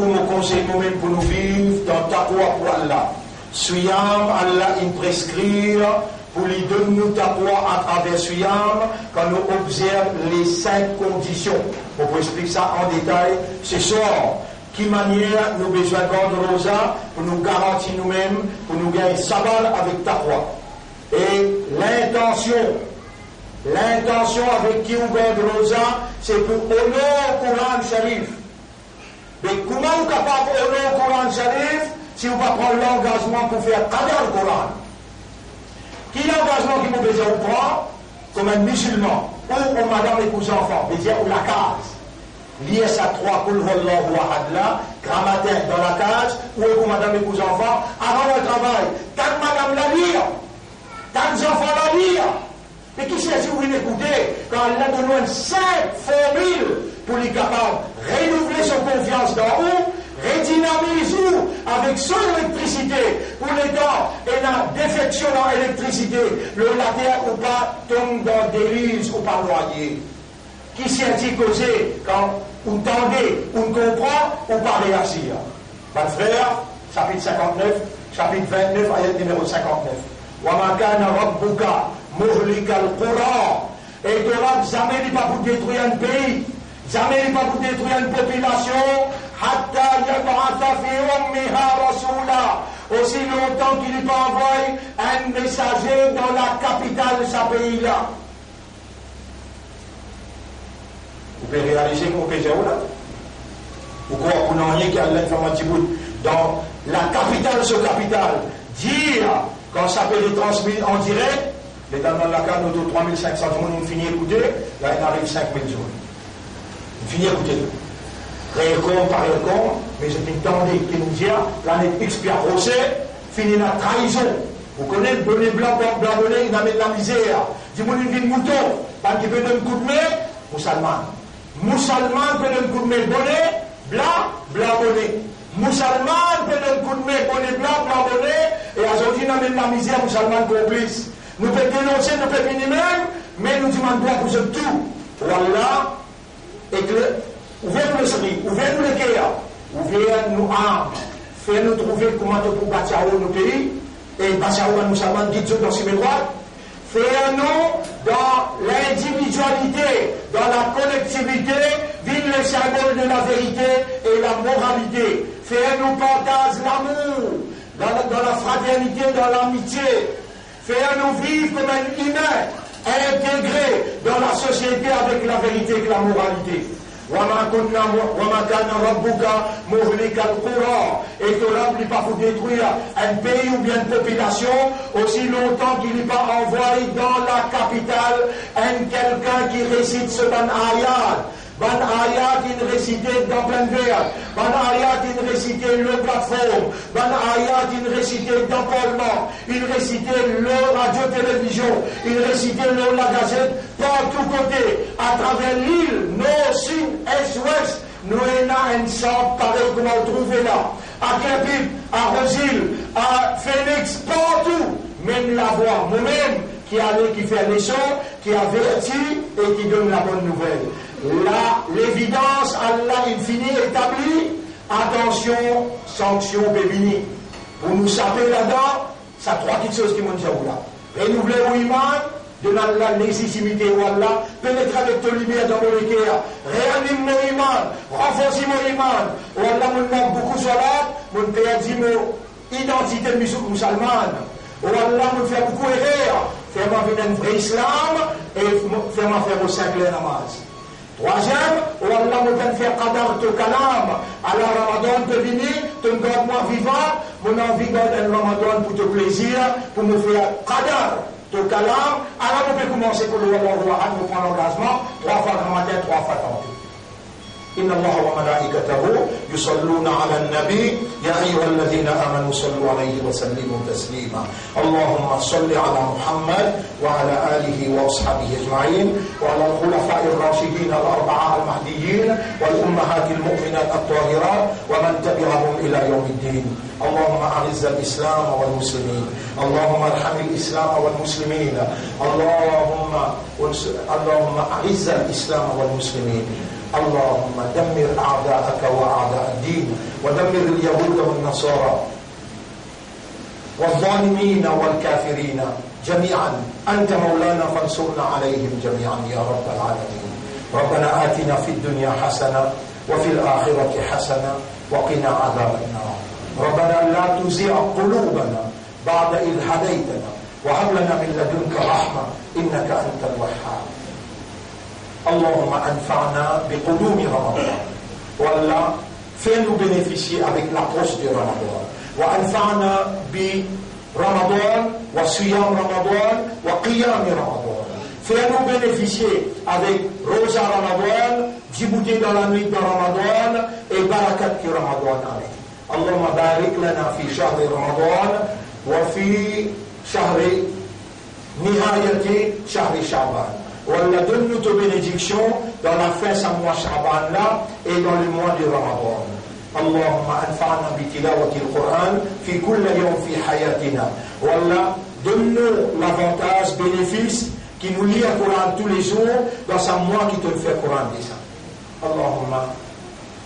nous-mêmes pour nous vivre dans taqwa pour Allah. Siyam, Allah il prescrit pour lui donner nous taqwa à travers Siyam quand nous observons les 5 conditions. On peut expliquer ça en détail ce soir. Qui manière nous besoin de garder rosa pour nous garantir nous-mêmes, pour nous gagner sabbat avec taqwa. Et L'intention avec qui on garde Rosa, c'est pour honorer le Coran Sharif. Mais comment on est capable d'honorer le Coran Sharif si on va prendre l'engagement pour faire Qadar le Coran? Qui est l'engagement qui nous besoin de prendre comme un musulman ou un madame épouse enfant, ou la case? Lié à trois Kul Huwallahu Ahad là, grammatin dans la case, ou pour madame épouse enfant, avant le travail, tant madame la lire, tant enfants la lire. Mais qui sait si vous voulez écouter quand Allah donne 5 formules pour les capables renouveler son confiance dans eux, redynamiser avec son électricité pour les temps et la défection dans l'électricité, la terre ou pas tombe dans des rises ou pas noyé. Qui s'est-il causé quand on tendait, on comprend ou pas réagir? Mon frère, chapitre 59, chapitre 29, ayat numéro 59. وَمَا كَانَ رَبُّكَ مُهْلِكَ الْقُرَىٰ. Et que Rab jamais n'est pas pour détruire un pays, jamais n'est pas pour détruire une population, حَتَّى يَبْعَثَ فِي أُمِّهَا رَسُولًا. Aussi longtemps qu'il n'est pas envoyé un messager dans la capitale de ce pays-là. Vous pouvez réaliser qu'on peut faire là? Ou quoi qu'on en ait qui a l'information dans la capitale de ce capital, dire quand ça peut être transmis en direct, les dans la carte autour de 3500 personnes, on finit d'écouter, là il arrive 5000 jours. On finit d'écouter. Récom par récom, mais c'est une tendance qui nous dit, l'année expire rossé, finit la trahison. Vous connaissez le bonnet blanc, bonnet, il amène la misère. Dis-moi une vie de mouton, pas qui peut donner un coup de main, musulman. Musulman peut donner un coup de main bonnet, blanc, bonnet. Musulman peut donner un coup de main bonnet, blanc, bonnet, et aujourd'hui on amène la misère musulman complice. Nous pouvons dénoncer, nous pouvons minimum, mais nous demandons pour ce tout. Voilà, et que, ouvrez-nous l'esprit, ouvrez-nous le cœur, ouvrez-nous âme, faites-nous trouver comment pour bâtir nos pays, et bâtir nos musulmans qui sont dans ce droit. Faites-nous dans l'individualité, dans la collectivité, vive le symbole de la vérité et la moralité. Faites-nous partager l'amour, dans la fraternité, dans l'amitié. Faites-nous vivre comme un humain, intégré dans la société avec la vérité et la moralité. وَمَا كَانَ رَبُّكَ مُهْلِكَ الْقُرَىٰ. Et que Rab n'est pas pour détruire un pays ou bien une population aussi longtemps qu'il n'est pas envoyé dans la capitale quelqu'un qui récite ce ban ayat. Ban ayat qui récitait dans plein verre. Ban ayat qui récitait le plateforme. Ban ayat qui récitait dans Parlement. Il récitait le radio-télévision. Il récitait la gazette par tous côtés. À travers l'île, nord, sud, est, ouest. Nous avons un centre pareil qu'on va trouver là. À Kerpip, à Rosil, à Phoenix, partout. Même la voix, moi-même, qui allait, qui fait les sons, qui avertit et qui donne la bonne nouvelle. Là, l'évidence, Allah infini établie, attention, sanction bébinie. Pour nous saper là-dedans, ça trois petites choses qui m'ont dit là. Renouveler au iman, donner la légitimité au Allah, pénétrer avec ton lumière dans mon cœur, réanime mon iman, renforcer mon iman. Oh Allah, mon nom beaucoup salat, mon père dit mon identité musulmane. Oh Allah, mon fait beaucoup erreur. Fais-moi venir un vrai islam et fais-moi faire au simple namaz. Troisième, oh Allah me donne faire qadar to kalam. À la Ramadan de venir, te garde-moi vivant, mon envie de Ramadan pour te plaisir, pour me faire qadar to kalam. Alors on peut commencer pour le Ramadan, pour prendre l'engagement, 3 fois le matin, 3 fois tantôt. إن الله وملائكته يصلون على النبي يا أيها الذين آمنوا صلوا عليه وسلموا تسليما اللهم صل على محمد وعلى آله وأصحابه أجمعين وعلى الخلفاء الراشدين الأربعة المهديين والأمهات المؤمنات الطاهرات ومن تبعهم إلى يوم الدين اللهم أعز الإسلام والمسلمين اللهم ارحم الإسلام والمسلمين اللهم أعز الإسلام والمسلمين اللهم دمر أعداءك وأعداء الدين ودمر اليهود والنصارى والظالمين والكافرين جميعا أنت مولانا فانصرنا عليهم جميعا يا رب العالمين ربنا آتنا في الدنيا حسنة وفي الآخرة حسنة وقنا عذاب النار ربنا لا تزغ قلوبنا بعد إذ هديتنا وهب لنا من لدنك رحمة إنك أنت الوهاب. اللهم انفعنا بقدوم رمضان. والله fais-nous bénéficier avec l'approche de Ramadan. وانفعنا برمضان وصيام رمضان وقيام رمضان. Fais-nous bénéficier avec Rosa Ramadan, djibouti dans la nuit de Ramadan et barakat qui Ramadan avec. اللهم بارك لنا في شهر رمضان وفي شهر نهاية شهر شعبان. Wallah, donne-nous tes bénédictions dans la fin de ce mois Shaban là et dans le mois de Ramadan. Allahumma anfa'na bi tilawati al-Qur'an fi kulli yawm fi hayatina. Wallah, donne-nous l'avantage, bénéfice qui nous lit le Coran tous les jours dans ce mois qui te fait le Coran déjà. Allahumma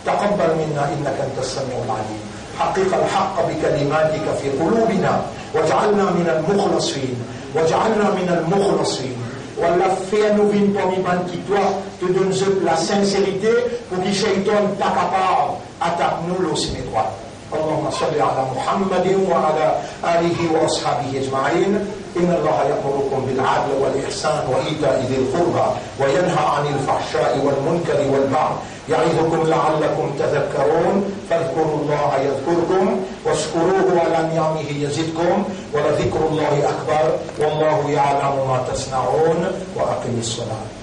taqabbal minna innaka antas sami'ul 'alim. حقق الحق بكلماتك في قلوبنا واجعلنا من المخلصين واجعلنا من المخلصين. Wallah, fais-nous vivre parmi les qui toi te donne la sincérité pour que Shaitan t'accapare, attaque-nous le ciné droit. Allahumma salli ala Muhammadin wa ala alihi wa ashabihi ajma'in. Inna Allah ya'murukum bil 'adli wal ihsan wa ita'i dhil qurba wa yanha 'anil fahsha'i wal munkari wal baghi يعظكم لعلكم تذكرون فاذكروا الله يذكركم واشكروه على نعمه يزدكم ولذكر الله أكبر والله يعلم ما تصنعون وأقم الصلاة.